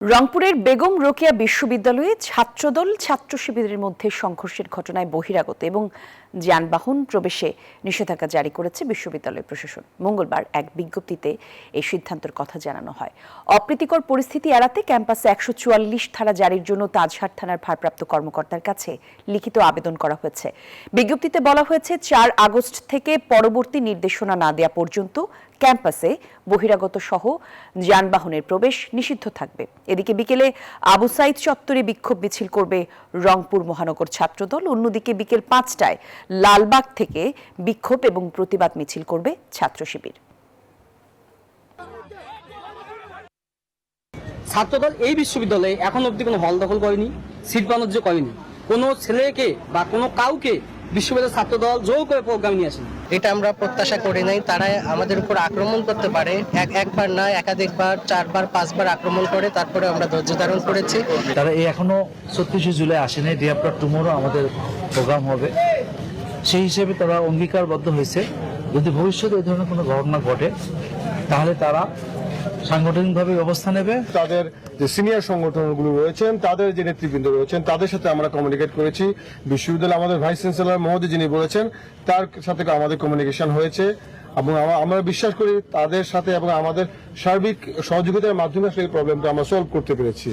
রংপুরের বেগম রোকেয়া বিশ্ববিদ্যালয়ে ছাত্রদল ছাত্র শিবিরের মধ্যে সংঘর্ষের ঘটনায় বহিরাগত এবং যানবাহন প্রবেশে নিষেধাজ্ঞা জারি করেছে বিশ্ববিদ্যালয় প্রশাসন। মঙ্গলবার এক বিজ্ঞপ্তিতে এই সিদ্ধান্তের কথা জানানো হয়। অপ্রীতিকর পরিস্থিতি এড়াতে ক্যাম্পাসে ১৪৪ ধারা জারির জন্য তাজহাট থানার ভারপ্রাপ্ত কর্মকর্তার কাছে লিখিত আবেদন করা হয়েছে। বিজ্ঞপ্তিতে বলা হয়েছে ৪ আগস্ট থেকে পরবর্তী নির্দেশনা না দেওয়া পর্যন্ত ক্যাম্পাসে বহিরাগত সহ যানবাহনের প্রবেশ নিষিদ্ধ থাকবে। এদিকে বিকেলে আবু সাইদ চত্বরে বিক্ষোভ মিছিল করবে রংপুর মহানগর ছাত্রদল। অন্যদিকে বিকেল ৫টায় লালবাগ থেকে বিক্ষোভ এবং প্রতিবাদ মিছিল করবে ছাত্র শিবির। ছাত্রদল এই বিশ্ববিদ্যালয়ে এখন অবধি কোনো হল দখল করেনি, সিট বাণিজ্য করেনি, কোনো ছেলেকে বা কোনো কাউকে বিশ্ববিদ্যালয়ের ছাত্রদল জোর করে প্রোগ্রাম নিয়ে আসেনি। এটা আমরা প্রত্যাশা করি নাই। তারা আমাদের উপর আক্রমণ করতে পারে, একবার নয় একাধিকবার, 4 বার 5 বার আক্রমণ করে, তারপরে আমরা ধৈর্য ধারণ করেছি। তারা এখনো ৩৬ জুলাই আসেনি। ডে আফটার টুমোরো আমাদের প্রোগ্রাম হবে, সেই হিসেবে তারা অঙ্গীকারবদ্ধ হয়েছে যদি ভবিষ্যতে এই ধরনের কোনো ঘটনা ঘটে তাহলে তারা সাংগঠনিকভাবে ব্যবস্থা নেবে। তাদের যে সিনিয়র সংগঠনগুলো রয়েছেন, তাদের যে নেতৃবৃন্দ রয়েছেন, তাদের সাথে আমরা কমিউনিকেট করেছি। বিশ্ববিদ্যালয় আমাদের ভাইস চ্যান্সেলর মহোদয় যিনি বলেছেন, তার সাথে আমাদের কমিউনিকেশন হয়েছে এবং আমরা বিশ্বাস করি তাদের সাথে এবং আমাদের সার্বিক সহযোগিতার মাধ্যমে আসলে এই প্রবলেমটা আমরা সলভ করতে পেরেছি।